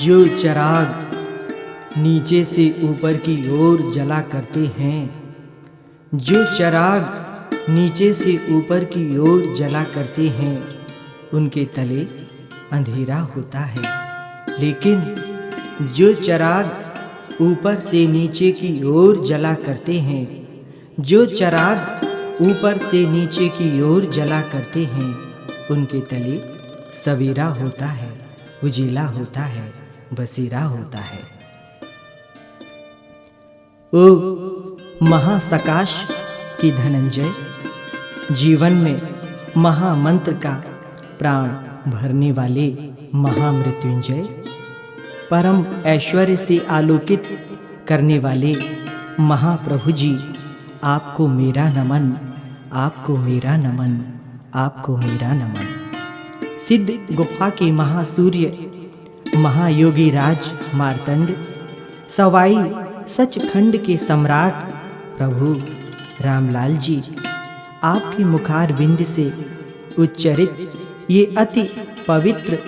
जो चिराग नीचे से ऊपर की ओर जला करते हैं, जो चिराग नीचे से ऊपर की ओर जला करते हैं, उनके तले अंधेरा होता है। लेकिन जो चिराग ऊपर से नीचे की ओर जला करते हैं, जो चिराग ऊपर से नीचे की ओर जला करते हैं, उनके तले सवेरा होता है, उजीला होता है, बसेरा होता है। ओ महासकाश की धनंजय, जीवन में महामंत्र का प्राण भरने वाले महामृत्युंजय, परम ऐश्वर्य से आलोकित करने वाले महाप्रभु जी, आपको मेरा नमन, आपको मेरा नमन, आपको मेरा नमन। सिद्ध गुफा के महासूर्य महायोगी राज मार्तंड, सवाई सचखंड के सम्राट प्रभु रामलाल जी, आपके मुखारविंद से उच्चरित ये अति पवित्र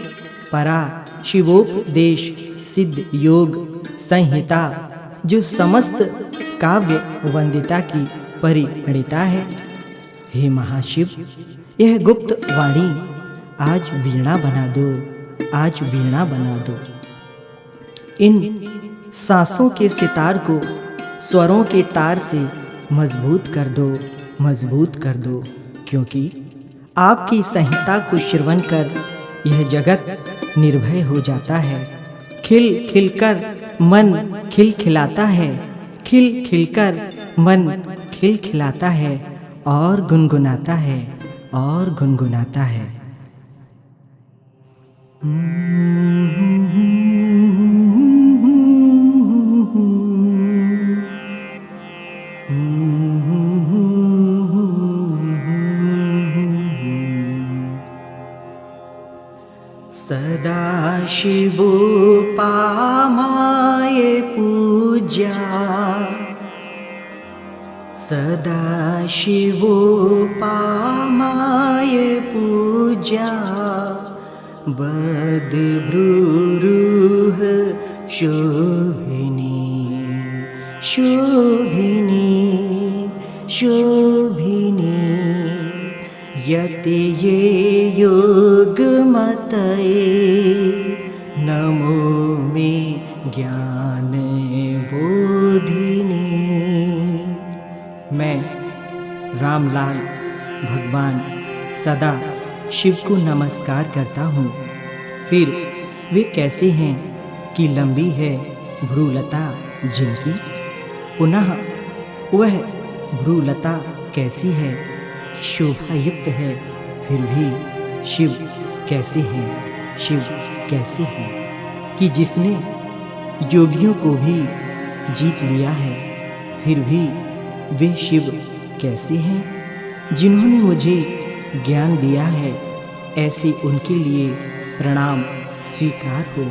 परा शिवोपदेश सिद्ध योग संहिता, जो समस्त काव्य वंदिता की परिगणिता है, हे महाशिव, यह गुप्त वाणी आज वीणा बना दो, आज वीणा बना दो। इन सांसों के सितार को स्वरों के तार से मजबूत कर दो, मजबूत कर दो, क्योंकि आपकी संहिता को श्रवण कर यह जगत निर्भय हो जाता है। खिल खिलकर मन खिलखिलाता है, खिल खिलकर मन खिलखिलाता है और गुनगुनाता है, और गुनगुनाता है। सदा शिवो पामाय पूज्या, सदा शिवो पामाय पूज्या, बद्भ्रूरुह शोभिनी, शोभिनी, शोभिनी, यते ये योगमतये, नमो मे ज्ञान बोधिनी। मैं रामलाल भगवान सदा शिव को नमस्कार करता हूँ। फिर वे कैसे हैं कि लंबी है भ्रूलता जिनकी, पुनः वह भ्रूलता कैसी है, शोभायुक्त है, फिर भी शिव कैसे हैं, शिव कैसे हैं, कि जिसने योगियों को भी जीत लिया है, फिर भी वे शिव कैसे हैं, जिन्होंने मुझे ज्ञान दिया है, ऐसे उनके लिए प्रणाम स्वीकार हो,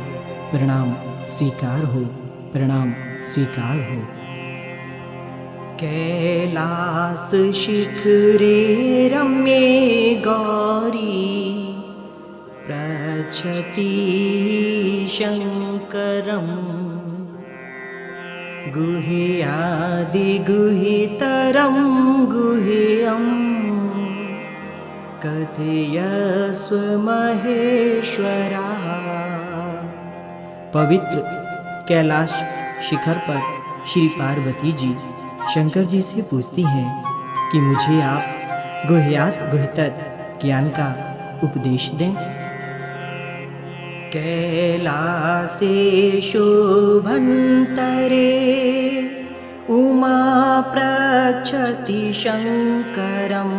प्रणाम स्वीकार हो, प्रणाम स्वीकार हो। कैलास शिखरे रम्ये गौरी, प्रच्छति शंकरं, गुह्यादि गुह्यतरं गुह्यम्, कथयस्व महेश्वरा। पवित्र कैलाश शिखर पर श्री पार्वती जी शंकर जी से पूछती हैं कि मुझे आप गुह्यात गुह्यतर ज्ञान का उपदेश दें। कैलासे शोभन्तरे उमा प्रच्छति शंकरम्,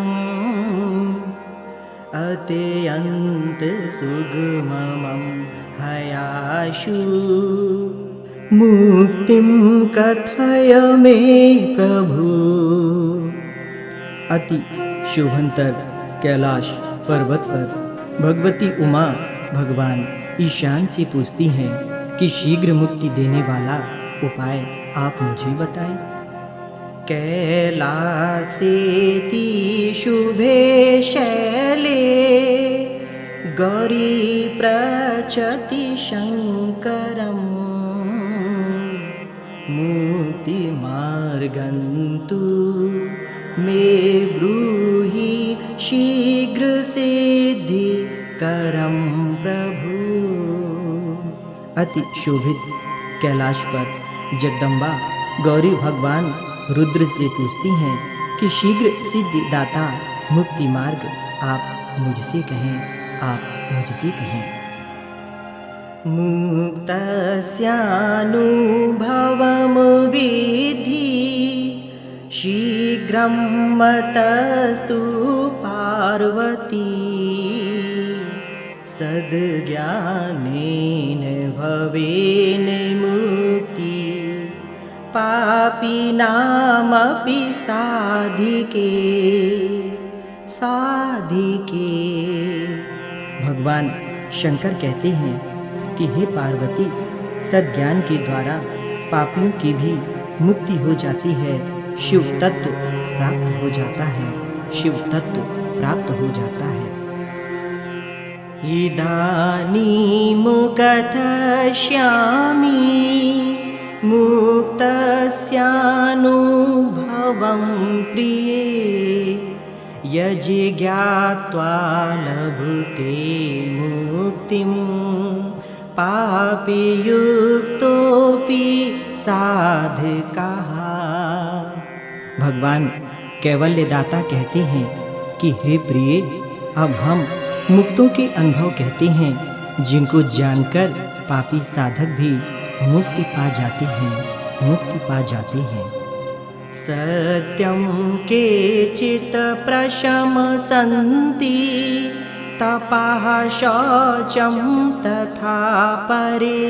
अत्यंत सुगमं हयाशु, मुक्तिं कथय मे प्रभु। अति शोभंतर कैलाश पर्वत पर भगवती उमा भगवान ईशान से पूछती हैं कि शीघ्र मुक्ति देने वाला उपाय आप मुझे बताएं। कैलासेति शुभे शैले, गौरी प्रचति शंकरम्, करम मुक्तिमार्गन्तु मे ब्रूहि शीघ्र सिद्धि करम प्रभु। अति शोभित कैलाश पर जगदम्बा गौरी भगवान रुद्र से पूछती हैं कि शीघ्र सिद्धि दाता मुक्ति मार्ग आप मुझसे कहें, आप मुझसे कहें। मुक्तस्यानुभवं विद्धि शीघ्रं मतस्तु पार्वती सद्ज्ञानेन भवेन मुक्ति पापिनामपि साधिके साधिके। भगवान शंकर कहते हैं कि हे पार्वती, सद्ज्ञान के द्वारा पापियों की भी मुक्ति हो जाती है, शिव तत्व प्राप्त हो जाता है, शिव तत्व प्राप्त हो जाता है। इदानीमुकथयिष्यामि मुक्तस्यानुभवं प्रिये यज्ञात्वा लभते मुक्तिं पापयुक्तोऽपि साधकः। भगवान कैवल्यदाता कहते हैं कि हे प्रिय, अब हम मुक्तों के अनुभव कहते हैं जिनको जानकर पापी साधक भी मुक्ति पा जाते हैं, मुक्ति पा जाते हैं। सत्यं केचित् प्रशंसन्ति तपः शौचं तथा परे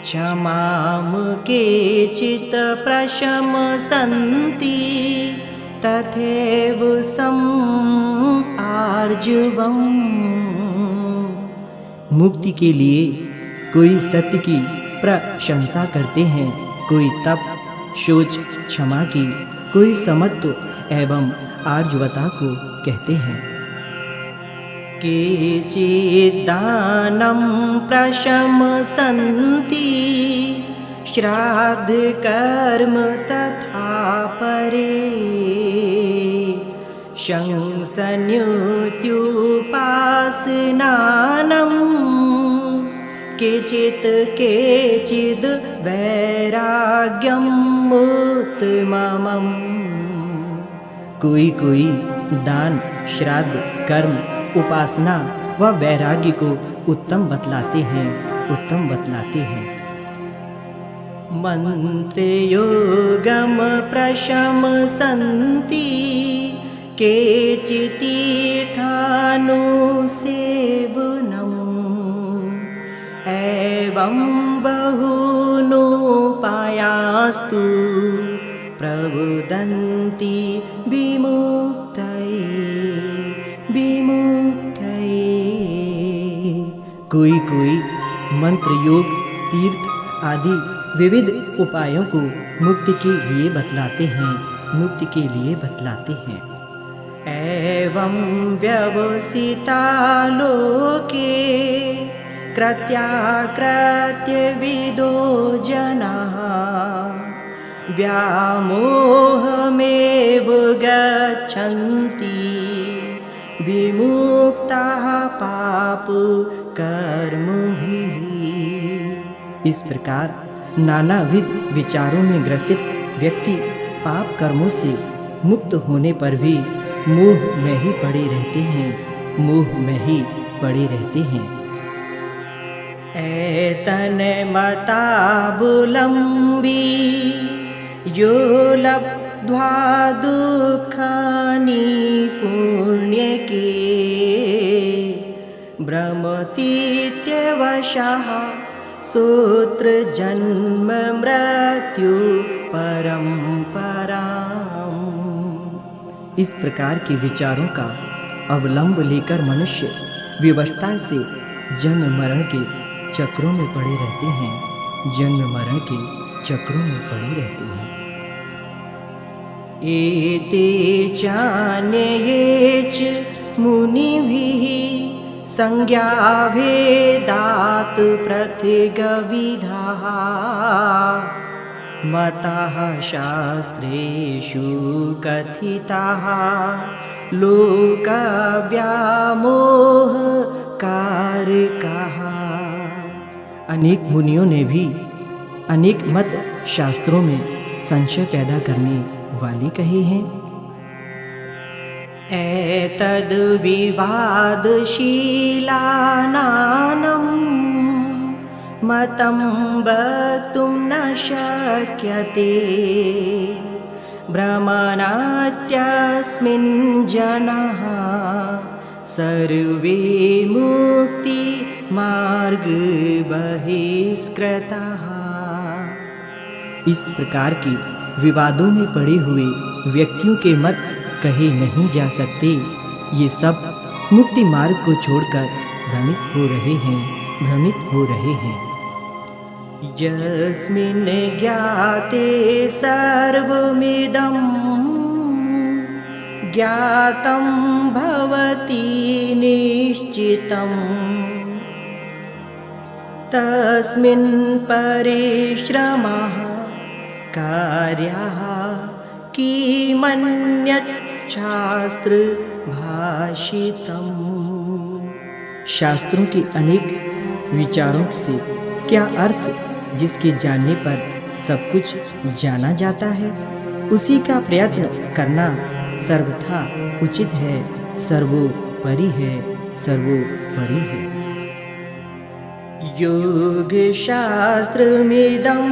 क्षमां केचित् प्रशंसन्ति तथैव आर्जवम्। मुक्ति के लिए कोई सत्य की प्रशंसा करते हैं, कोई तप, शौच, क्षमा की, कोई समत्व एवं आर्जवता को कहते हैं। केचिद्दानं प्रशंसन्ति श्राद्ध कर्म तथा परे शंसन्युत्युपासनानं केचिद् वैराग्यम् उत्तमम्। कोई दान, श्राद्ध, कर्म, उपासना व वैराग्य को उत्तम बतलाते हैं, उत्तम बतलाते हैं। मंत्रयोगम प्रशंसन्ति केचित्तीर्थानुसेवनम् एवं बहूनोपायास्तु प्रबुदन्ति विमुक्तये विमुक्तये। कोई मंत्र, योग, तीर्थ आदि विविध उपायों को मुक्ति के लिए बतलाते हैं, मुक्ति के लिए बतलाते हैं। एवं व्यवसिता लोके कृत्याकृत्यविदो जनाः व्यामोहमेव गच्छन्ति विमुक्ताः पाप कर्मभिः। इस प्रकार नानाविध विचारों में ग्रसित व्यक्ति पाप कर्मों से मुक्त होने पर भी मोह में ही पड़े रहते हैं, मोह में ही पड़े रहते हैं। एतन्मताबुलम्बी यो लब्ध्वा दुःखानि पुण्यके भ्रमतीत्यवशः सूत्र जन्म मृत्यु परम्पराम्। इस प्रकार के विचारों का अवलंब लेकर मनुष्य विवशता से जन्म मरण के चक्रों में पड़े रहते हैं, जन्म मरण के चक्रों में पड़े रहते हैं। एते चान्ये च मुनिभिः संज्ञा भेदात् पृथग्विधाः मतः शास्त्रेषु कथिताः लोकव्यामोहकारकाः। अनेक मुनियों ने भी अनेक मत शास्त्रों में संशय पैदा करने वाले कहे हैं। एतद् विवादशीलानां मतं वक्तुं न शक्यते ब्रह्मणात्यस्मिन् जनाः सर्वे मुक्ति मार्ग बहिष्कृताः। इस प्रकार के विवादों में पड़े हुए व्यक्तियों के मत कहे नहीं जा सकते। ये सब मुक्ति मार्ग को छोड़कर भ्रमित हो रहे हैं। यस्मिन् ज्ञाते सर्वमिदं ज्ञातं भवति निश्चितं तस्मिन् परिश्रमः कार्याः किमन्यत् शास्त्र भाषितम्। शास्त्रों के अनेक विचारों से क्या अर्थ, जिसके जानने पर सब कुछ जाना जाता है, उसी का प्रयत्न करना सर्वथा उचित है, सर्वोपरि है। योग शास्त्रमिदं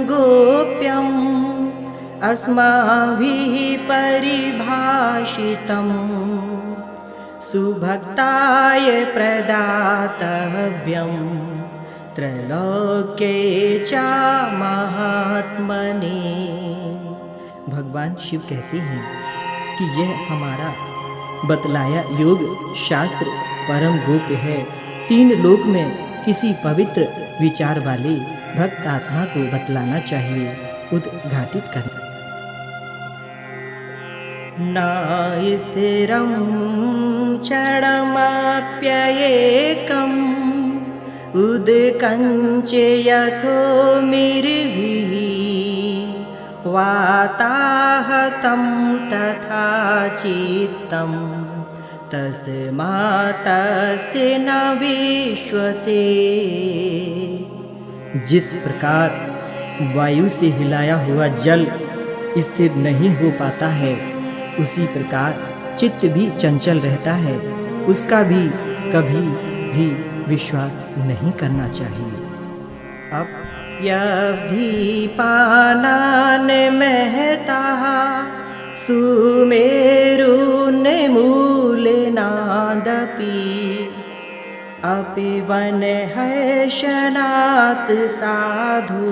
गोप्यम् अस्माभिः परिभाषितं सुभक्ताय प्रदातव्यं त्रैलोक्ये च महात्मने। भगवान शिव कहते हैं कि यह हमारा बतलाया योग शास्त्र परम गोप्य है। 3 लोक में किसी पवित्र विचार वाले भक्त आत्मा को बतलाना चाहिए, उद्घाटित करना। न स्थिरं क्षणमप्येकम् उदकञ्च यथोर्मिभिः वाताहतं तथा चित्तं तस्मात्तस्य न विश्वसे। जिस प्रकार वायु से हिलाया हुआ जल स्थिर नहीं हो पाता है, उसी प्रकार चित्त भी चंचल रहता है, उसका भी कभी भी विश्वास नहीं करना चाहिए। अब यदीपानान् महताः सुमेरुन्मूलनादपि अपि वनहर्षणात् साधु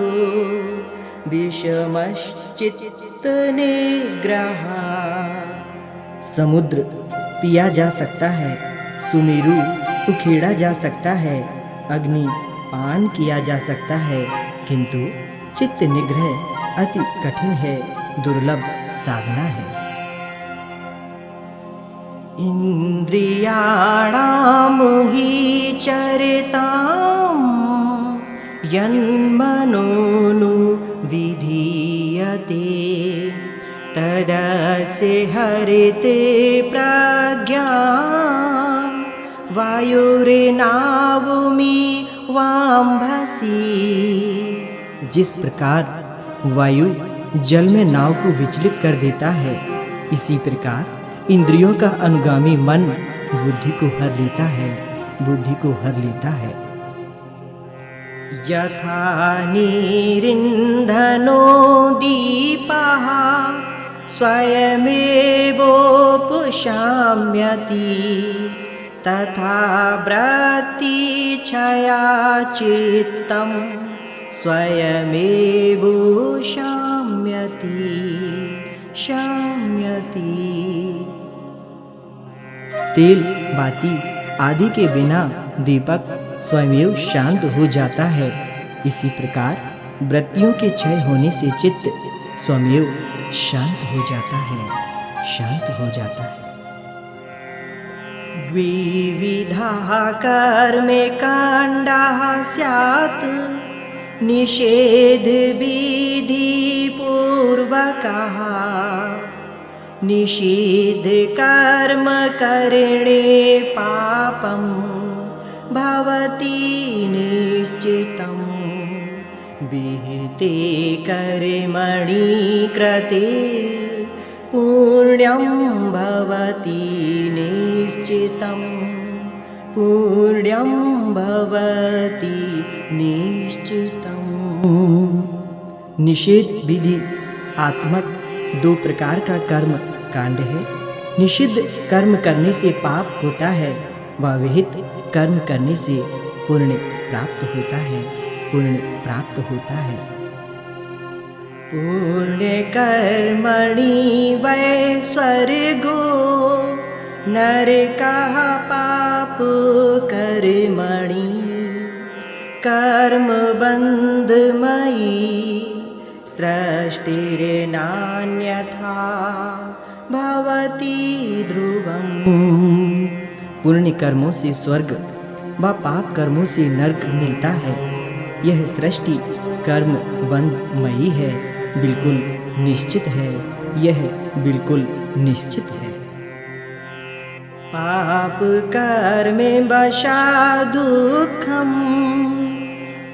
विषमश्चित्त निग्रह। समुद्र पिया जा सकता है, सुमेरु उखेड़ा जा सकता है, अग्नि पान किया जा सकता है, किंतु चित्त निग्रह अति कठिन है, दुर्लभ साधना है। इंद्रियाणां हि चरितां यन्मनोनु विधीयते तदस्य हरिते प्रज्ञा वायुरेनावमि वाम्भसि। जिस प्रकार वायु जल में नाव को विचलित कर देता है, इसी प्रकार इंद्रियों का अनुगामी मन बुद्धि को हर लेता है। यथा निरिन्धनो दीपः स्वयमेवोपशाम्यति तथा वृत्तिक्षया चित्तं शाम्यति। तेल बाती आदि के बिना दीपक स्वयं शांत हो जाता है, इसी प्रकार वृत्तियों के क्षय होने से चित्त स्वयं शांत हो जाता है। द्विविधाः कर्मे काण्डाः स्यात् निषेधविधिपूर्वकः निषिद्धकर्म करणे पापं भवति निश्चितं विहिते कर्मणि कृते पुण्यं भवति निश्चितं पुण्यं भवति निश्चितं। निषेध विधि आत्मक 2 प्रकार का कर्म कांड है। निषिद्ध कर्म करने से पाप होता है व विहित कर्म करने से पुण्य प्राप्त होता है, पुण्य प्राप्त होता है। पुण्य कर्मणि वै स्वर्गो नरकः पाप कर्मणि कर्म बन्धमयी सृष्टिर्नान्यथा भवति ध्रुवम्। पुण्य कर्मों से स्वर्ग व पाप कर्मों से नरक मिलता है। यह सृष्टि कर्म बंधमयी है, बिल्कुल निश्चित है, यह बिल्कुल निश्चित है। पाप कर्मे वशा दुःखं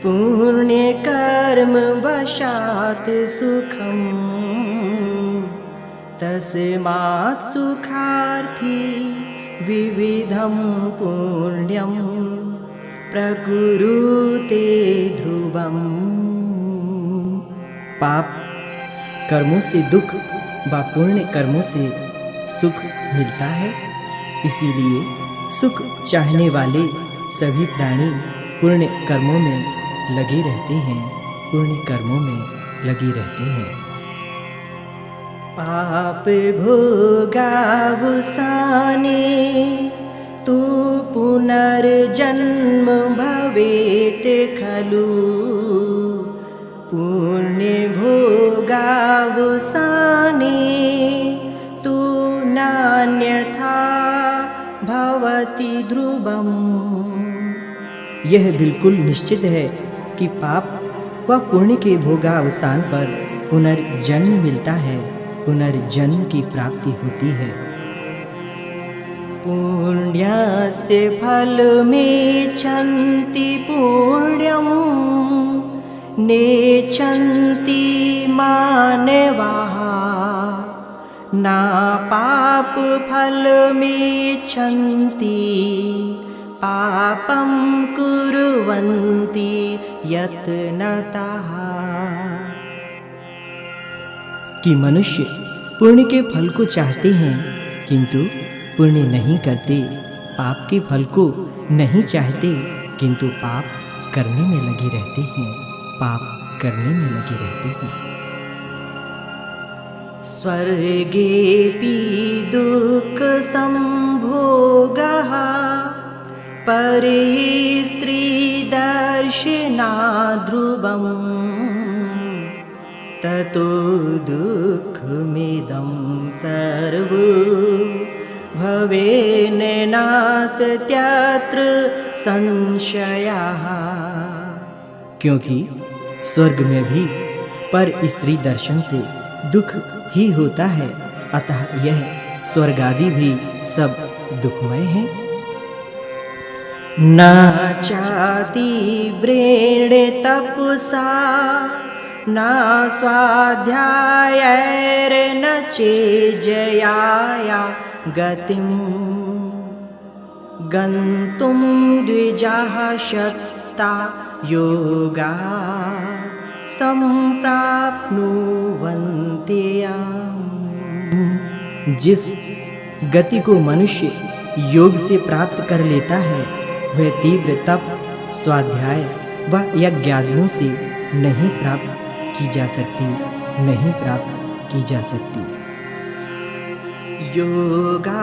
पुण्य कर्म वशात् सुखं तस्मात् सुखार्थी विविधं पुण्यं प्रकुरुते ध्रुवम्। पाप कर्मों से दुख व पुण्य कर्मों से सुख मिलता है, इसीलिए सुख चाहने वाले सभी प्राणी पुण्य कर्मों में लगे रहते हैं, पुण्य कर्मों में लगे रहते हैं। पाप भोगावसाने तु पुनर्जन्म भवेत् खलु पुण्य भोगावसाने तु नान्यथा भवति ध्रुवम्। यह बिल्कुल निश्चित है कि पाप व पुण्य के भोगावसान पर पुनर्जन्म मिलता है, पुनर्जन्म की प्राप्ति होती है। पुण्यस्य फलमेच्छन्ति पुण्यं नेच्छन्ति मानवाः न पाप फलमेच्छन्ति पापं कुर्वन्ति यत्नतः। कि मनुष्य पुण्य के फल को चाहते हैं किंतु पुण्य नहीं करते, पाप के फल को नहीं चाहते किंतु पाप करने में लगे रहते हैं, पाप करने में लगे रहते हैं। स्वर्गेऽपि दुःख संभोगः परे स्त्री दर्शनात् ध्रुवम् ततो दुःखमिदं सर्वं भवेन नास्त्यत्र संशयः। क्योंकि स्वर्ग में भी पर स्त्री दर्शन से दुख ही होता है, अतः यह स्वर्ग आदि भी सब दुखमय है। न चाति व्रेण तपसा न स्वाध्यायैर्न चेज्जया गतिं गन्तुं द्विजाः शक्ता योगा संप्राप्नुवन्ति याम्। जिस गति को मनुष्य योग से प्राप्त कर लेता है वह तीव्र तप, स्वाध्याय व यज्ञादियों से नहीं प्राप्त की जा सकती, नहीं प्राप्त की जा सकती। योगाग्निर्दहति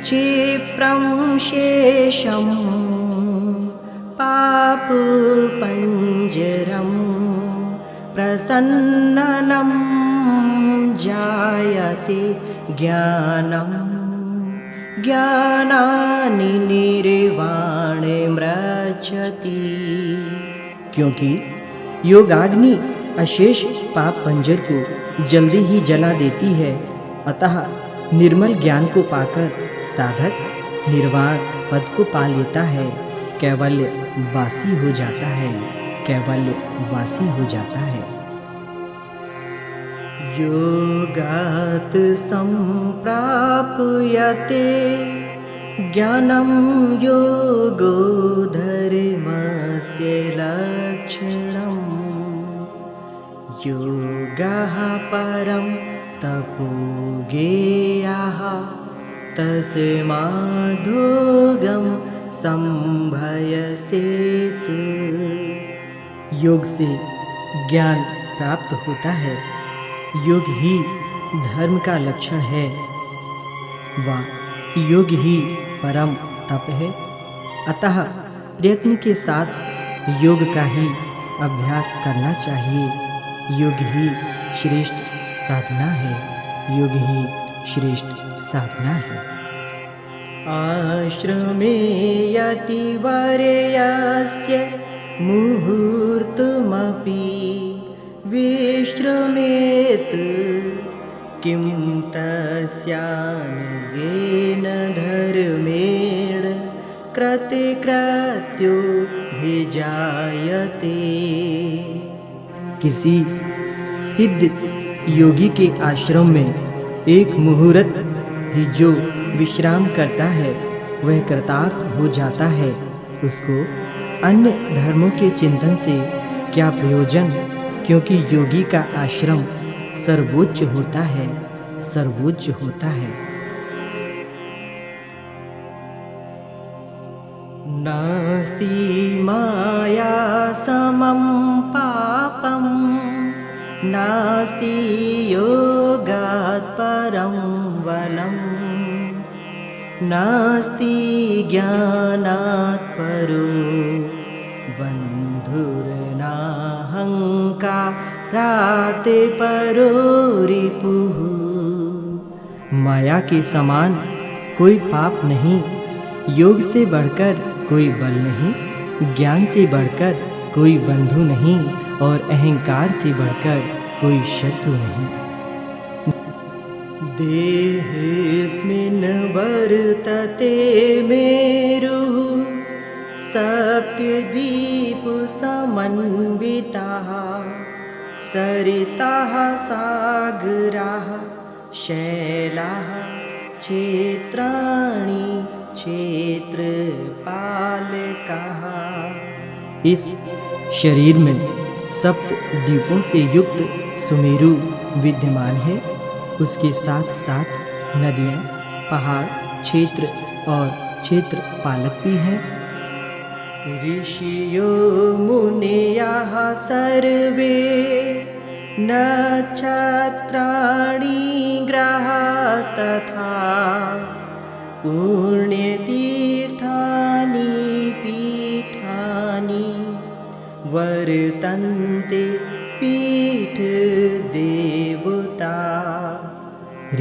क्षिप्रं शेषं पापपञ्जरं प्रसन्नं जायते ज्ञानम्। ज्ञानानि निर्वाणे म्रचति। क्योंकि योगाग्नि अशेष पाप पंजर को जल्दी ही जला देती है, अतः निर्मल ज्ञान को पाकर साधक निर्वाण पद को पा लेता है, कैवल्य वासी हो जाता है, कैवल्य वासी हो जाता है। योगात् संप्राप्यते ज्ञानं योगो धर्मस्य लक्षणम्। योगः परं तपो ज्ञेयः तस्माद्योगं संभयसेत्। योग से ज्ञान प्राप्त होता है, योग ही धर्म का लक्षण है, व योग ही परम तप है। अतः प्रयत्न के साथ योग का ही अभ्यास करना चाहिए। योग ही श्रेष्ठ साधना है, योग ही श्रेष्ठ साधना है। आश्रमे यतिवर्यस्य मुहूर्तमपि विश्रमेत् किं तस्यान्येन धर्मेण कृतकृत्यो भिजायते। किसी सिद्ध योगी के आश्रम में एक मुहूर्त ही जो विश्राम करता है वह कृतार्थ हो जाता है। उसको अन्य धर्मों के चिंतन से क्या प्रयोजन, क्योंकि योगी का आश्रम सर्वोच्च होता है, सर्वोच्च होता है। नास्ति माया समं पापं नास्ति योगात् परं बलं नास्ति ज्ञानात् परो बन्धुर्नाहंकारात् परो रिपुः। माया के समान कोई पाप नहीं, योग से बढ़कर कोई बल नहीं, ज्ञान से बढ़कर कोई बंधु नहीं और अहंकार से बढ़कर कोई शत्रु नहीं। देहेऽस्मिन् वर्तते मेरुः सप्तद्वीपसमन्विताः सरिताः सागराः शैलाः क्षेत्राणि क्षेत्रपालकाः। इस शरीर में सप्त द्वीपों से युक्त सुमेरु विद्यमान है, उसके साथ साथ नदियाँ, पहाड़, क्षेत्र और क्षेत्र पालक भी हैं। ऋषियो मुनयः सर्वे नक्षत्राणि ग्रहास्तथा पुण्यतीर्थानि पीठानि वर्तन्ते पीठ देवता।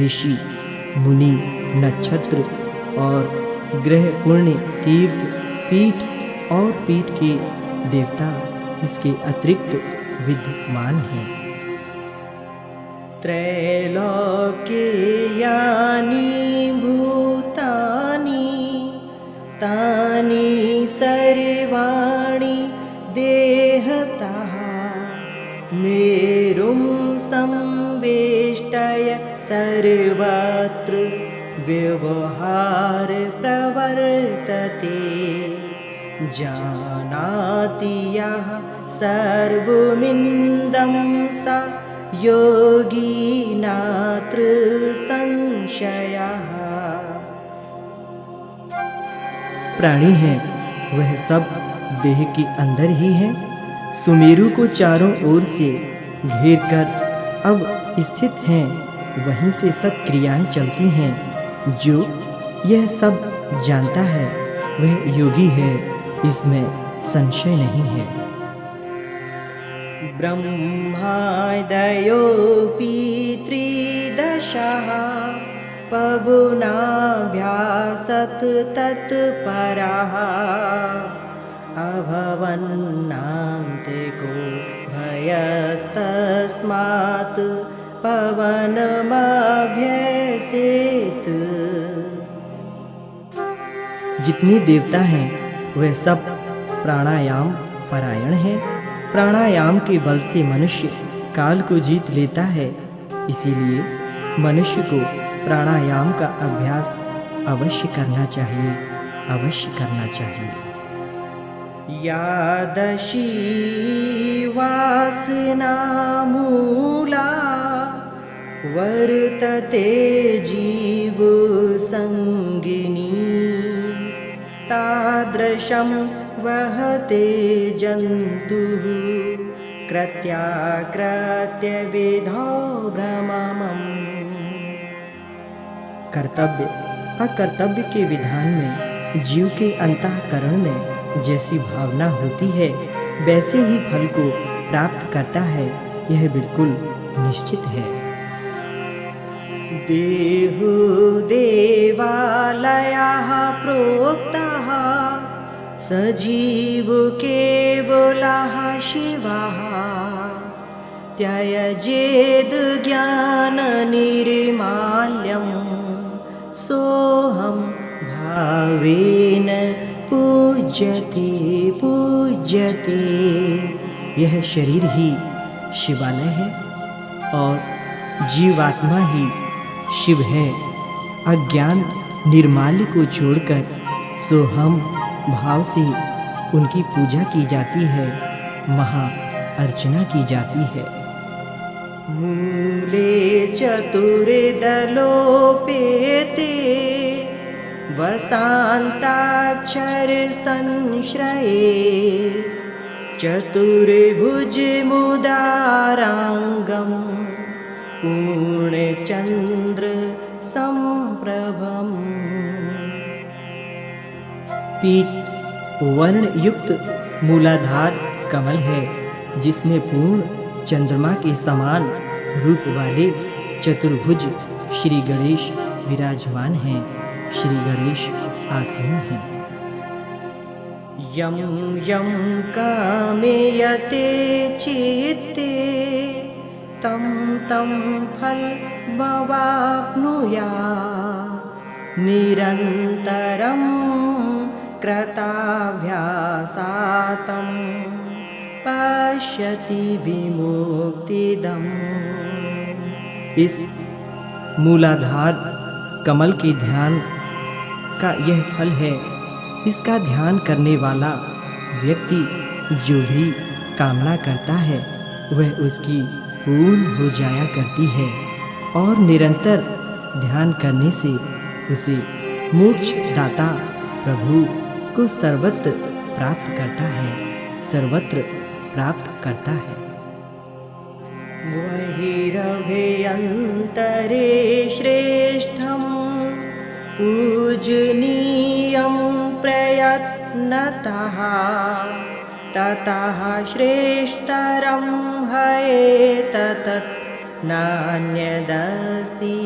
ऋषि, मुनि, नक्षत्र और ग्रह, पुण्य, तीर्थ, पीठ और पीठ के देवता इसके अतिरिक्त विद्यमान हैं। त्रैलोक्यानि भूतानि तानि सर्वाणि देहतः मेरुं संवेष्टय सर्वत्र व्यवहार प्रवर्तते। जानाति यः सर्वमिदं स योगी नात्र संशयः। प्राणी है वह सब देह के अंदर ही है, सुमेरु को चारों ओर से घेर कर अब स्थित हैं, वहीं से सब क्रियाएं चलती हैं। जो यह सब जानता है वह योगी है, इसमें संशय नहीं है। ब्रह्मादयोऽपि त्रिदशः पवनाभ्यां सत्तत्पराः अभवन्नान्ते को भयस्तस्मात् पवनमभ्यसेत्। जितने देवता हैं वे सब प्राणायाम परायण हैं। प्राणायाम के बल से मनुष्य काल को जीत लेता है। इसीलिए मनुष्य को प्राणायाम का अभ्यास अवश्य करना चाहिए, अवश्य करना चाहिए। यादशी वासना मूला वर्तते जीव संगिनी तादृशं वहते जन्तुः कृत्याकृत्यविधौ भ्रमम्। कर्तव्य अकर्तव्य के विधान में जीव के अंतःकरण में जैसी भावना होती है वैसे ही फल को प्राप्त करता है, यह बिल्कुल निश्चित है। देहु देवालयः प्रोक्तः सजीव केवलः शिवः त्यजेद् ज्ञान निर्माल्यं सोऽहं भावेन पूज्यते पूज्यते। यह शरीर ही शिवालय है और जीवात्मा ही शिव है। अज्ञान निर्माल्य को छोड़कर सोहम भाव से उनकी पूजा की जाती है, महा अर्चना की जाती है। मूले चतुर्दलोपेते वसान्ताक्षर संश्रये चतुर्भुज मुदारांगम पूर्णचंद्र संप्रभम। पीत वर्ण युक्त मूलाधार कमल है जिसमें पूर्ण चंद्रमा के समान रूप वाले चतुर्भुज श्री गणेश विराजमान हैं। श्री गणेश आसीन हैं। यम यम कामयते चित्ते तम तम फलमवाप्नुयात् निरन्तरं कृताभ्यासातं पश्यति विमुक्तिदम्। इस मूलाधार कमल के ध्यान का यह फल है। इसका ध्यान करने वाला व्यक्ति जो भी कामना करता है वह उसकी पूर्ण हो जाया करती है और निरंतर ध्यान करने से उसे मोक्ष दाता प्रभु को सर्वत्र प्राप्त करता है, सर्वत्र प्राप्त करता है। बहिरभ्यन्तरे श्रेष्ठं पूजनीयं प्रयत्नतः ततः श्रेष्ठतरं हयेतत् नान्यदस्ति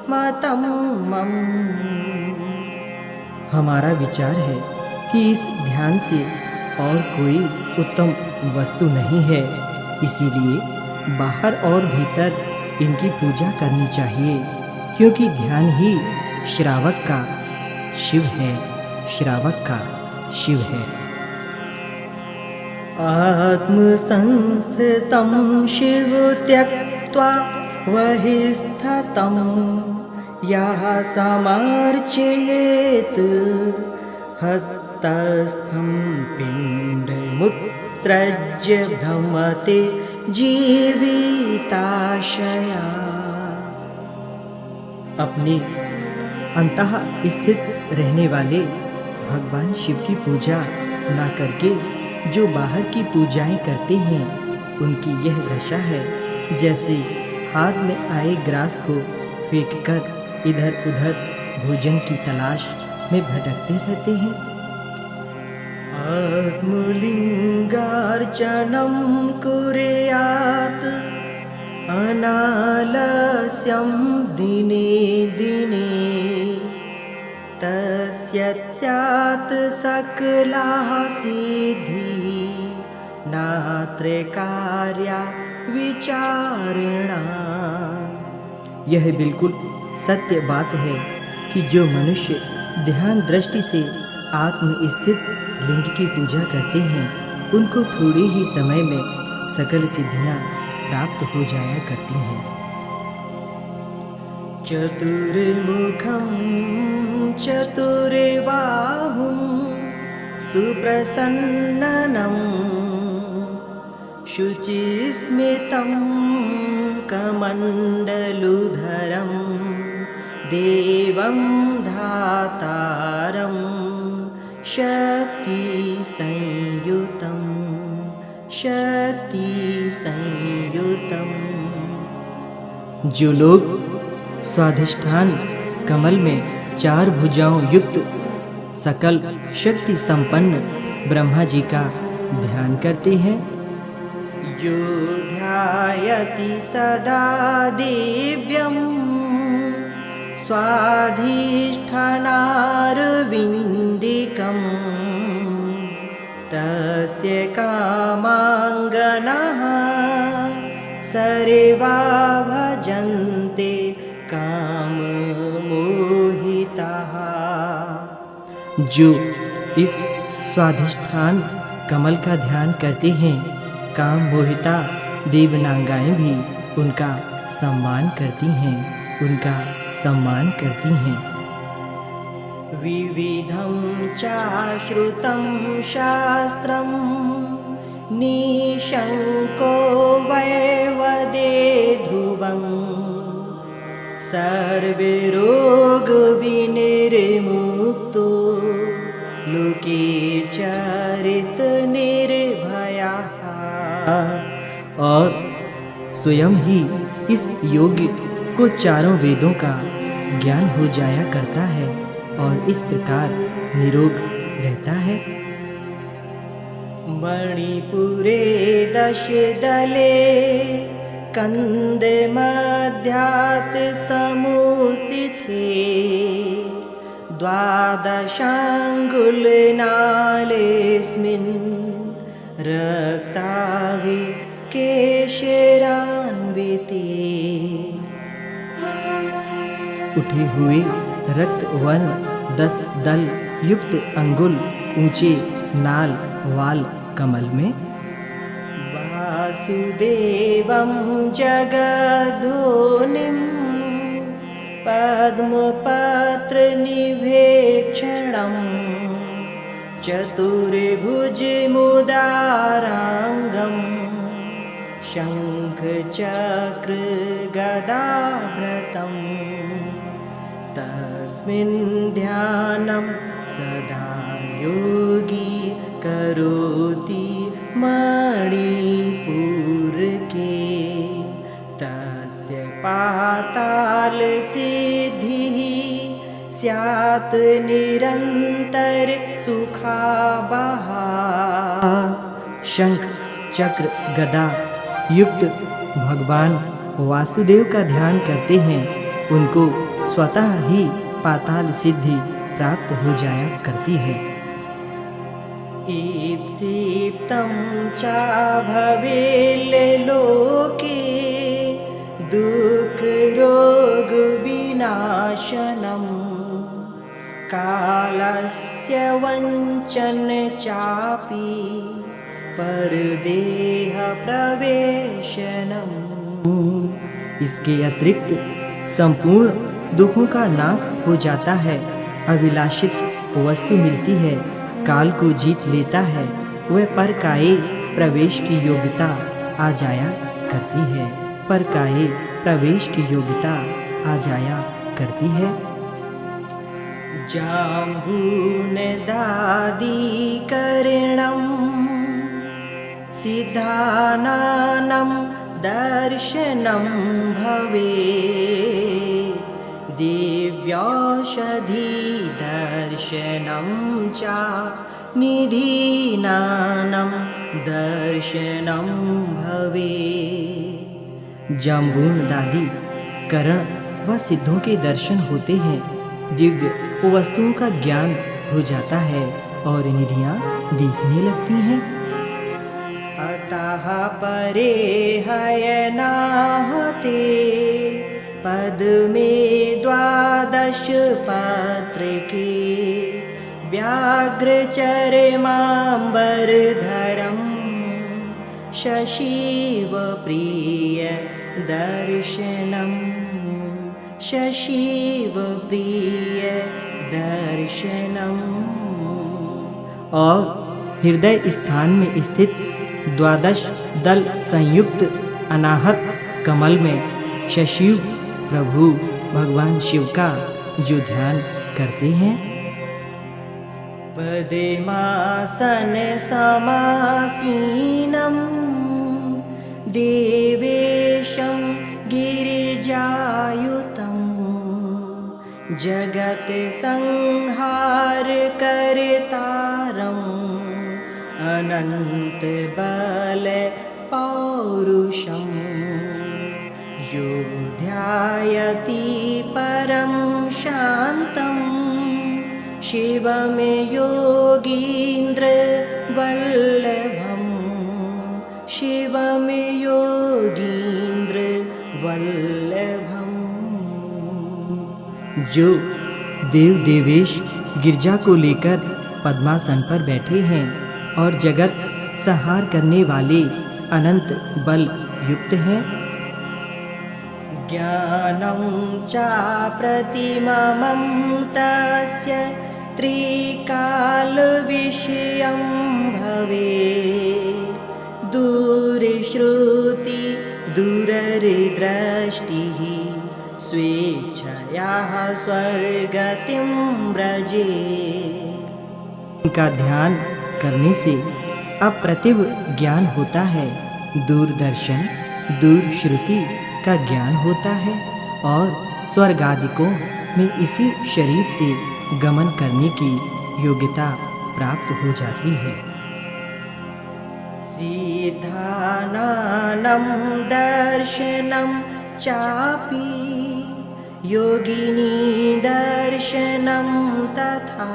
मतं मम। हमारा विचार है कि इस ध्यान से और कोई उत्तम वस्तु नहीं है, इसीलिए बाहर और भीतर इनकी पूजा करनी चाहिए, क्योंकि ध्यान ही श्रावक का शिव है, श्रावक का शिव है। आत्मसंस्थितं शिव त्यक्त्वा वहिस्थतं यः समर्चयेत् हस्तस्थं पिण्डमुत्सृज्य भ्रमते जीविताशया। अपने अंतः स्थित रहने वाले भगवान शिव की पूजा न करके जो बाहर की पूजाएं करते हैं उनकी यह दशा है जैसे हाथ में आए ग्रास को फेंककर इधर उधर भोजन की तलाश में भटकते रहते हैं। आत्मलिंगार्चनं कुर्यात् अनालस्यं दिने दिने तस्य स्यात् सकलाः सिद्धिः नात्र कार्या विचारणा। यह बिल्कुल सत्य बात है कि जो मनुष्य ध्यान दृष्टि से आत्म स्थित लिंग की पूजा करते हैं उनको थोड़े ही समय में सकल सिद्धियां प्राप्त हो जाया करती हैं। चतुर्मुखं चतुर्बाहुं सुप्रसन्ननं शुचिस्मितं कमण्डलुधरं देवं धातारं शक्तिसंयुतं। जो लोग स्वाधिष्ठान कमल में 4 भुजाओं युक्त सकल शक्ति संपन्न ब्रह्मा जी का ध्यान करते हैं, यो ध्यायति सदा दिव्यं स्वाधिष्ठानारविन्दिकं तस्य कामाङ्गनाः सर्वा भजन्ते काममोहिताः। जो इस स्वाधिष्ठान कमल का ध्यान करते हैं, काम मोहिता देवनांगाएं भी उनका सम्मान करती हैं, उनका सम्मान करती हैं। विविधं चाश्रुतं शास्त्रं निशंको वैवदे ध्रुवं सर्वरोगविनिर्मुक्तो लोके चरितनिर्भयः। और स्वयं ही इस योग्य को चारों वेदों का ज्ञान हो जाया करता है और इस प्रकार निरोग रहता है। मणिपुरे 10 दले कंदमध्यात् समुस्थिते 12 रक्ताभि केशरान्विते। उठे हुए रक्त वर्ण 10 दल युक्त अंगुल ऊंचे नाल वाल कमल में वासुदेवं जगद्धोनिं पद्मपत्र निवेक्षणं चतुर्भुजमुदारांगं शंखचक्र गदाभृतं तस्मिन् ध्यानं सदा योगी करोति मणिपुरके तस्य पाताल सिद्धिः स्यात् निरंतर सुखावहा। शंख चक्र गदा युक्त भगवान वासुदेव का ध्यान करते हैं, उनको स्वतः ही पाताल सिद्धि प्राप्त हो जाया करती है। ईप्सितं च भवेल्लोके दुःख रोग विनाशनं कालस्य वंचन चापि परदेह प्रवेशनम्। इसके अतिरिक्त संपूर्ण दुखों का नाश हो जाता है, अभिलाषित वस्तु मिलती है, काल को जीत लेता है, वह परकाये प्रवेश की योग्यता आ जाया करती है, परकाये प्रवेश की योग्यता आ जाया करती है। जाम्बूनदादिकरणं सिद्धानां दर्शनं भवेत् दिव्यौषधि दर्शनं च निधीनां दर्शनं भवेत्। जाम्बूनदादि करण व सिद्धों के दर्शन होते हैं, दिव्य वस्तुओं का ज्ञान हो जाता है और निधियाँ दिखने लगती हैं। अतः परे हयनाहते पद में 12 पात्रके व्याघ्रचर्माम्बरधरं शशिव प्रिय दर्शनम् शशिव प्रिय दर्शनम्। और हृदय स्थान में स्थित 12 दल संयुक्त अनाहत कमल में शशिव प्रभु भगवान शिव का जो ध्यान करते हैं। पद्मासन समासीनं देवेशं गिरिजायुतं जगत संहार कर्तारम् अनंत बल पौरुषम् यो ध्यायति परम शांतं शिवं योगीन्द्र वल्लभम् शिवं योगीन्द्र वल्लभम्। जो देव देवेश गिरजा को लेकर पद्मासन पर बैठे हैं और जगत संहार करने वाले अनंत बल युक्त हैं। ज्ञानं चाप्रतिममं तस्य त्रिकालविषयं भवेत् दूरश्रुति दूरदृष्टिः स्वेच्छया स्वर्गतिं व्रजेत्। इनका ध्यान करने से अप्रतिभ ज्ञान होता है, दूरदर्शन दूर श्रुति का ज्ञान होता है और स्वर्गादिकों में इसी शरीर से गमन करने की योग्यता प्राप्त हो जाती है। सिद्धानां दर्शनं चापि योगिनी दर्शनं तथा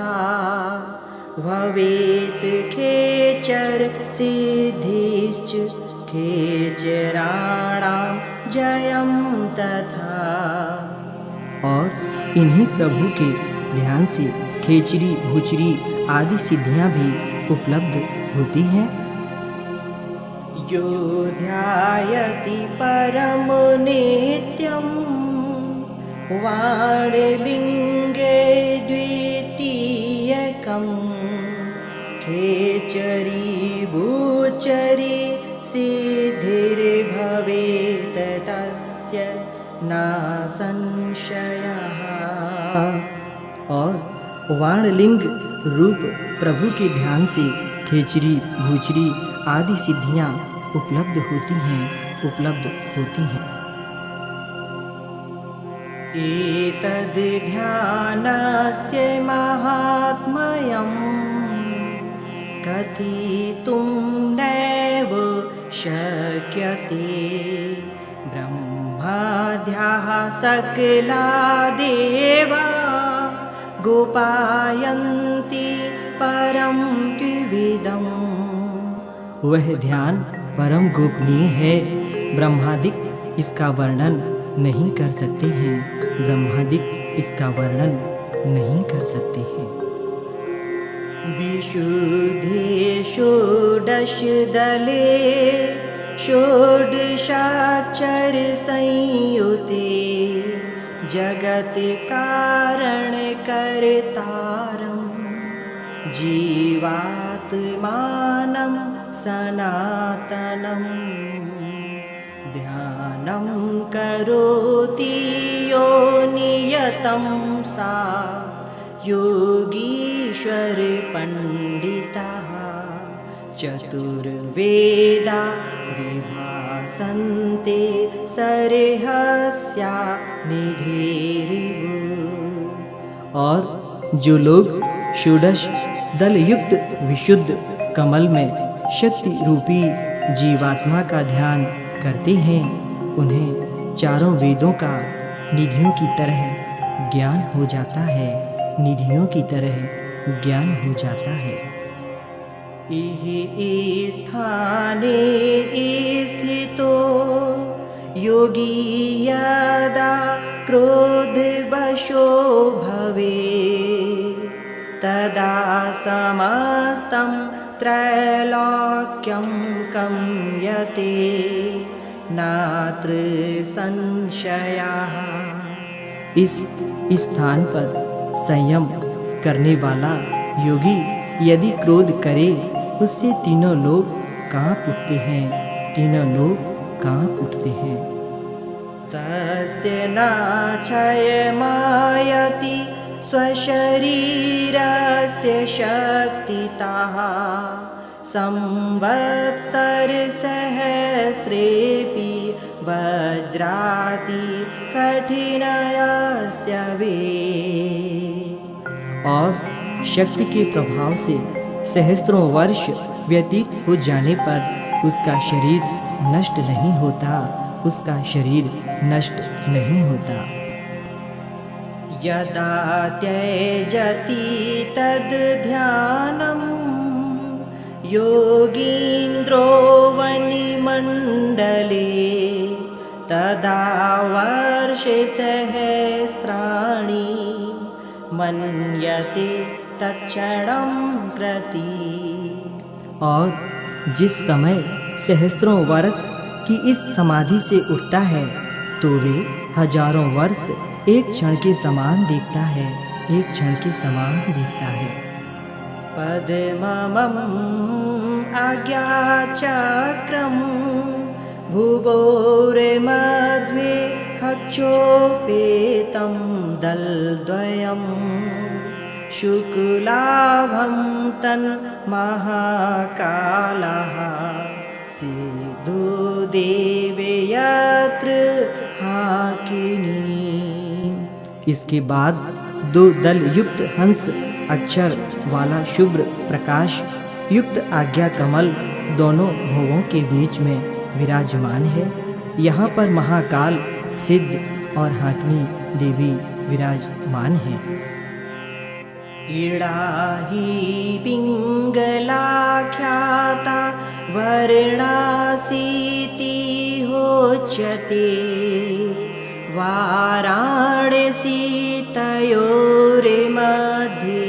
भवेत् खेचर सिद्धिश्च खेचराणां जयं तथा। और इन्हीं प्रभु के ध्यान से खेचरी भूचरी आदि सिद्धियां भी उपलब्ध होती हैं। यो ध्यायति परम नित्यं वाणलिंगे द्वितीयकं खेचरी भूचरी सिद्धिर्भवेत् तस्य न संशयः। और वाणलिंग रूप प्रभु के ध्यान से खेचरी भूचरी आदि सिद्धियां उपलब्ध होती हैं। एतद् ध्यानस्य महात्म्यं कथितुं नैव शक्यते ब्रह्माद्याः सकला देवा गोपायन्ति परम द्विविधम्। वह ध्यान परम गोपनीय है, ब्रह्मादिक इसका वर्णन नहीं कर सकते हैं, ब्रह्मादिक इसका वर्णन नहीं कर सकते हैं। विशुद्धे षोडश दले षोडशाक्षर संयुते जगत कारण कर्तारं जीवात्मानं सनातनं ध्यानं करोति यो नियतं सा योगीश्वर पंडितः चतुर्वेदा विभासन्ते सरहस्या निधिरिवु। और जो लोग षोडश दल युक्त विशुद्ध कमल में शक्ति रूपी जीवात्मा का ध्यान करते हैं, उन्हें चारों वेदों का निधियों की तरह ज्ञान हो जाता है, निधियों की तरह ज्ञान हो जाता है। इहि स्थाने स्थितो योगी यदा क्रोधवशो भवेत् तदा समस्तं त्रैलोक्यं कंयते नात्र संशयः। इस स्थान पर संयम करने वाला योगी यदि क्रोध करे, उससे तीनों लोग कांप उठते हैं, तीनों लोग कांप उठते हैं। तस्य न क्षयमायति स्वशरीरस्य शक्तितः संवत्सरसहस्रेऽपि वज्राति कठिनस्य वे। और शक्ति के प्रभाव से सहस्त्रों वर्ष व्यतीत हो जाने पर उसका शरीर नष्ट नहीं होता, उसका शरीर नष्ट नहीं होता। यदा त्यजति तद् ध्यानं योगीन्द्रो वनिमण्डले तदा वर्षे सहस्राणि मन्यते तत्क्षणं प्रति। और जिस समय सहस्त्रों वर्ष की इस समाधि से उठता है तो वे हजारों वर्ष एक क्षण के समान देखता है, एक क्षण के समान देखता है। पद्ममं आज्ञाचक्रं भुवोर्मध्ये हक्षोपेतं दलद्वयं शुक्लाभं तन्महाकालः सिद्धो देवे यत्र हाकिनी। इसके बाद दो दल युक्त हंस अक्षर वाला शुभ्र प्रकाश युक्त आज्ञा कमल दोनों भुवों के बीच में विराजमान है। यहाँ पर महाकाल सिद्ध और हाकिनी देवी विराजमान है। इडाही पिंगलाख्याता वर्णासीति होच्यते वाराणसी तयोर्मध्ये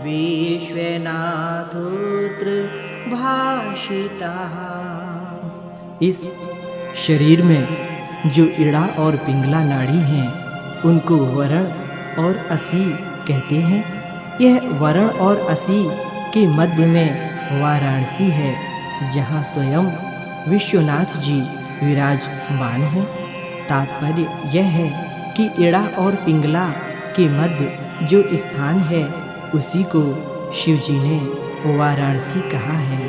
विश्वनाथोत्र भाषितः। इस शरीर में जो इड़ा और पिंगला नाड़ी हैं उनको वरण और असी कहते हैं। यह वरण और असी के मध्य में वाराणसी है, जहाँ स्वयं विश्वनाथ जी विराजमान हैं। तात्पर्य यह है कि इड़ा और पिंगला के मध्य जो स्थान है उसी को शिव जी ने वाराणसी कहा है,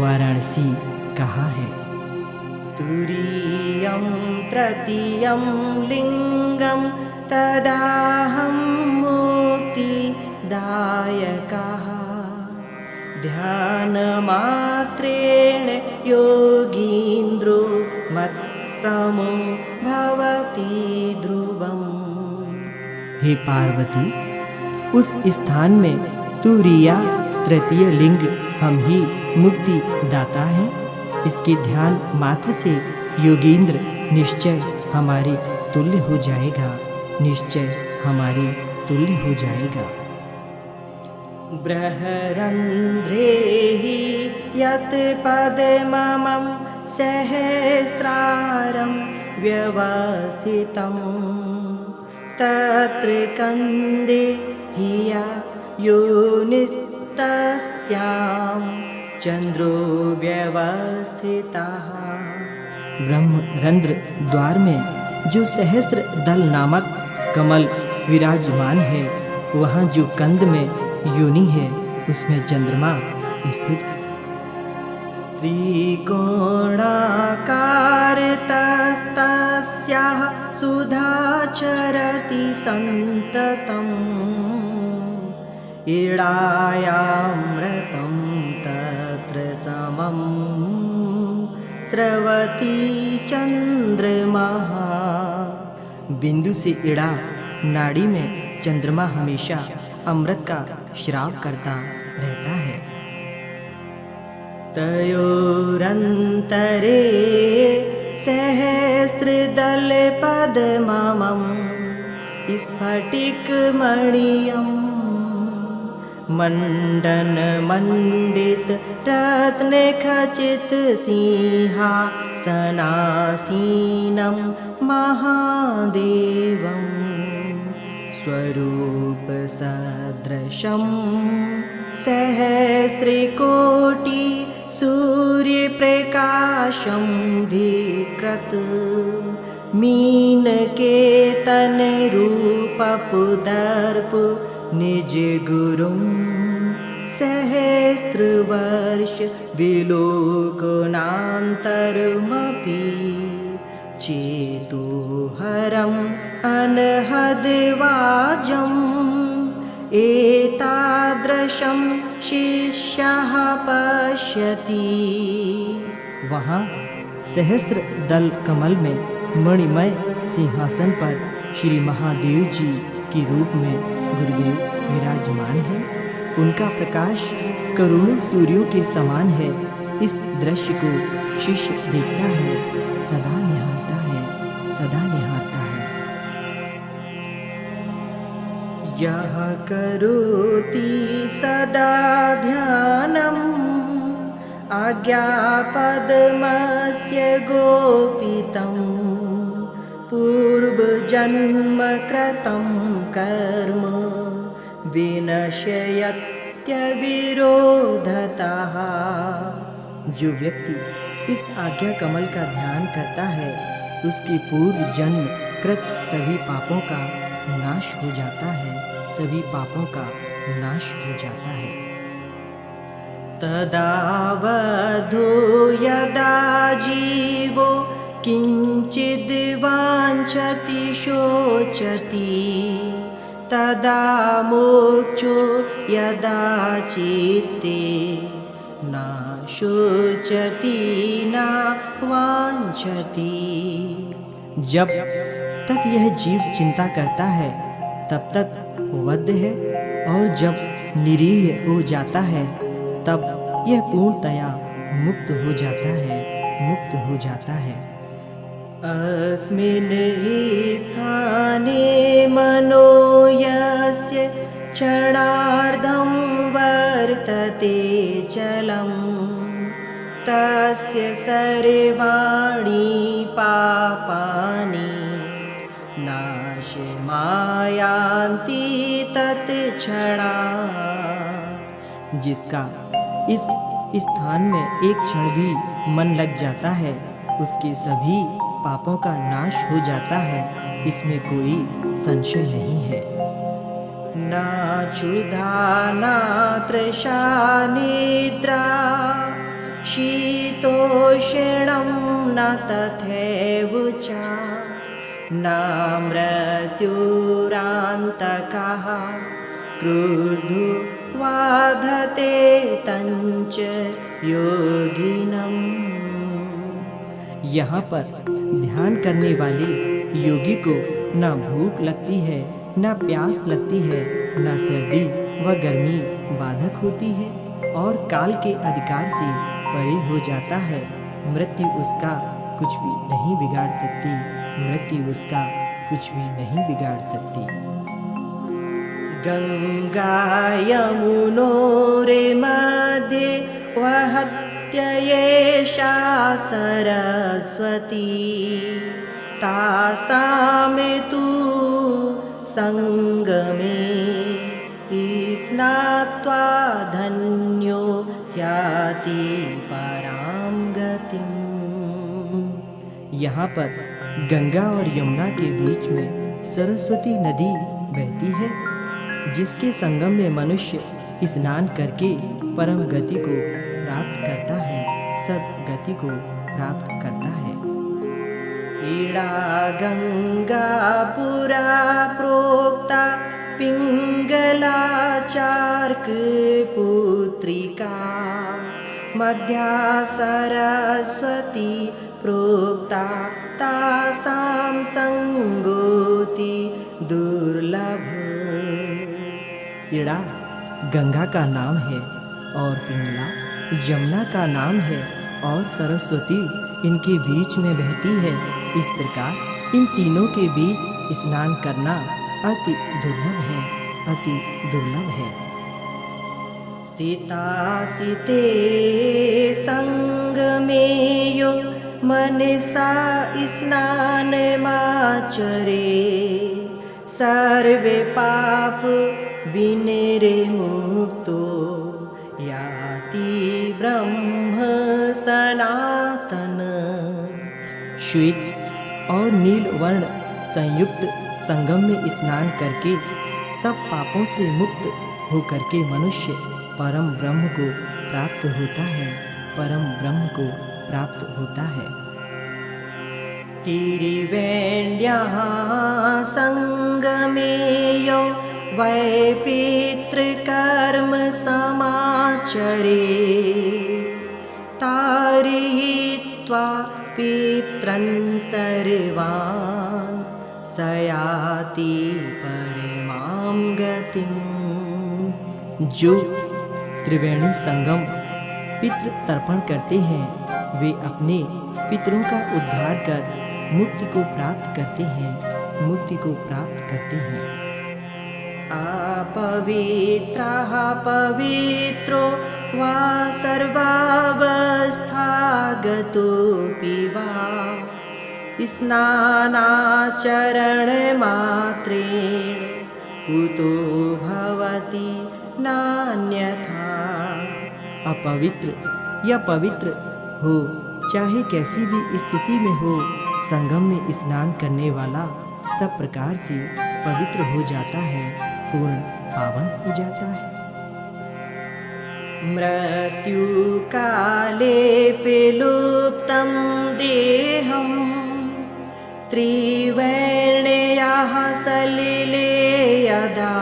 वाराणसी कहा है। तुरीयं तृतीयं लिंगं तदाहं मुक्तिदायकः ध्यानमात्रेण योगीन्द्रो मत्समो भवति ध्रुवम्। हे पार्वती, उस स्थान में तुरीया तृतीय लिंग हम ही मुक्ति दाता हैं। इसके ध्यान मात्र से योगींद्र निश्चय हमारे तुल्य हो जाएगा, निश्चय हमारे तुल्य हो जाएगा। बृहरंध्रे हि यत् पद्ममं सहस्रारं व्यवस्थितं तत्र कंदे हिया योनिस्तस्यां चंद्रो व्यवस्थितः। ब्रह्मरंध्र द्वार में जो सहस्त्र दल नामक कमल विराजमान है, वहाँ जो कंद में योनि है उसमें चंद्रमा स्थित है। त्रिकोणाकारतस्तस्याः सुधा चरति सन्ततम् इडायामृतं तत्र समं स्रवति चंद्रमा। बिंदु से इड़ा नाड़ी में चंद्रमा हमेशा अमृत का श्राव करता रहता है। तयोरंतरे सहस्त्रदल पद्ममं स्फटिकमणियम् मंडन मंडित रत्नखचित सिंहासनासीनं महादेवं स्वरूप सदृशं सहस्रकोटि सूर्यप्रकाशं धीकृत मीनकेतन रूपपुदर्प निज गुरुं सहस्रवर्ष विलोकनान्तरमपि चेतोहरम् अनहद्वाजम् एतादृशं शिष्यः पश्यति। वहाँ सहस्त्र दल कमल में मणिमय सिंहासन पर श्री महादेव जी के रूप में गुरुदेव विराजमान है। उनका प्रकाश करोड़ों सूर्यों के समान है। इस दृश्य को शिष्य देखता है, सदा निहारता है, सदा निहारता है। यह करोति सदा ध्यानम् आज्ञापद्मस्य गोपितं पूर्वजन्म कृतं कर्म विनश्यत्यविरोधतः। जो व्यक्ति इस आज्ञा कमल का ध्यान करता है, उसके पूर्व जन्म कृत सभी पापों का नाश हो जाता है, सभी पापों का नाश हो जाता है। तदावधो यदा जीवो किंचिद् वाञ्छति शोचति तदा मोक्षो यदा चित्ते न शोचति न वाञ्छति। जब तक यह जीव चिंता करता है तब तक वध है, और जब निरीह हो जाता है तब यह पूर्णतया मुक्त हो जाता है, मुक्त हो जाता है। अस्मिन् स्थाने मनो यस्य क्षणार्धं वर्तते चलं तस्य सर्वाणि पापानि नाशमायान्ति तत्क्षणात्। जिसका इस स्थान में एक क्षण भी मन लग जाता है, उसके सभी पापों का नाश हो जाता है, इसमें कोई संशय नहीं है। ना क्षुधा ना तृषा निद्रा शीतोष्णं न तथैव च न मृत्युरान्तकः क्रुद्धो बाधते तञ्च योगिनम्। यहाँ पर ध्यान करने वाले योगी को न भूख लगती है, न प्यास लगती है, न सर्दी व गर्मी बाधक होती है, और काल के अधिकार से परे हो जाता है। मृत्यु उसका कुछ भी नहीं बिगाड़ सकती, मृत्यु उसका कुछ भी नहीं बिगाड़ सकती। गंगा यमुनोरे मध्ये वहत्ययेषा सरस्वती तासां तु संगमे स्नात्वा धन्यो याति परां गतिम्। यहाँ पर गंगा और यमुना के बीच में सरस्वती नदी बहती है, जिसके संगम में मनुष्य स्नान करके परम गति को प्राप्त करता है, सद्गति को प्राप्त करता है। ईड़ा गंगा पुरा प्रोक्ता पिंगलाचार्क पुत्रिका मध्या सरस्वती प्रोक्ता तासां संगोति दुर्लभ। इड़ा गंगा का नाम है और पिंगला यमुना का नाम है और सरस्वती इनके बीच में बहती है। इस प्रकार इन तीनों के बीच स्नान करना अति दुर्लभ है, अति दुर्लभ है। सीता सीते संग में यो मनसा स्नान माचरे, सर्वे पाप विनिर्मुक्तो याति ब्रह्म सनातन। श्वेत और नील वर्ण संयुक्त संगम में स्नान करके सब पापों से मुक्त होकर के मनुष्य परम ब्रह्म को प्राप्त होता है, परम ब्रह्म को प्राप्त होता है। तिरिवेण्यः संगमेयो वै पितृकर्म समाचरे, तारयित्वा पितॄन् सर्वान् स याति परमां गतिम्। जो त्रिवेणी संगम पितृ तर्पण करते हैं वे अपने पितरों का उद्धार कर मुक्ति को प्राप्त करते हैं, मुक्ति को प्राप्त करते हैं। अपवित्रः पवित्रो वा सर्वावस्था गतोऽपि वा, स्नानाचरण मात्रेण पूतो भवति नान्यथा। अपवित्र या पवित्र हो, चाहे कैसी भी स्थिति में हो, संगम में स्नान करने वाला सब प्रकार से पवित्र हो जाता है, पूर्ण पावन हो जाता है। मृत्यु काले विलुप्तं देहं त्रिवेण्याः सलिले यदा,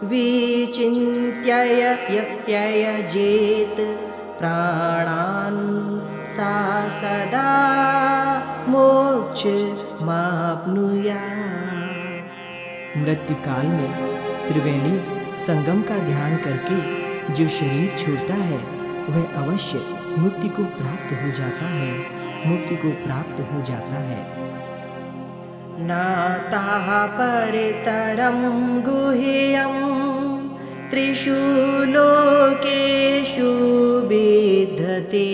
विचिन्त्य यस्त्यजेत प्राणान् सा सदा मोक्षमाप्नुयात्। मृत्यु काल में त्रिवेणी संगम का ध्यान करके जो शरीर छोड़ता है वह अवश्य मुक्ति को प्राप्त हो जाता है, मुक्ति को प्राप्त हो जाता है। नातः परतरं गुह्यं त्रिषु लोकेषु विद्यते,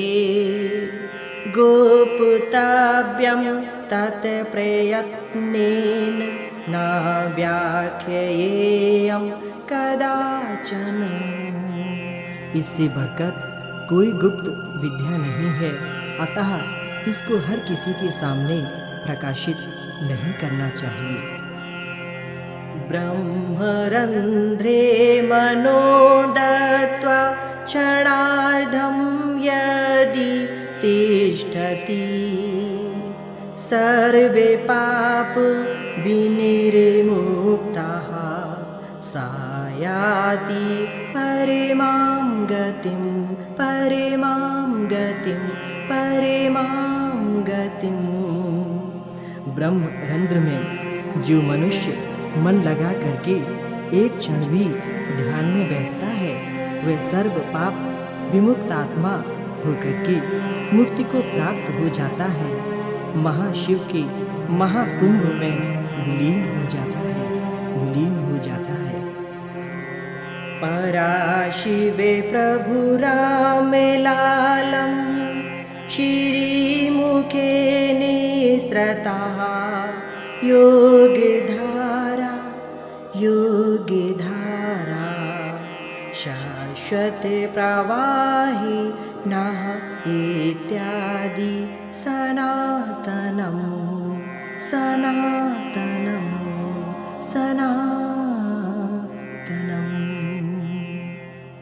गुप्तव्यं तत् प्रयत्नेन न व्याख्येयं कदाचन। इससे बढ़कर कोई गुप्त विद्या नहीं है, अतः इसको हर किसी के सामने प्रकाशित नहीं करना चाहिए। ब्रह्मरन्ध्रे मनो दत्त्वा क्षणार्धं यदि तिष्ठति, सर्वे पाप विनिर्मुक्ताः सा याति परमां गतिं, परमां गतिं, परमां गतिं। ब्रह्म रंध्र में जो मनुष्य मन लगा करके एक क्षण भी ध्यान में बैठता है वह सर्व पाप विमुक्त आत्मा होकर के मुक्ति को प्राप्त हो जाता है, महाशिव के महाकुंभ में विलीन हो जाता है, विलीन हो जाता है। पराशिवे प्रभु राम लालम श्रीमुखे निस्त्रतः, योगधारा योगधारा शाश्वत प्रवाहि नः इत्यादि सनातनम सनातनम।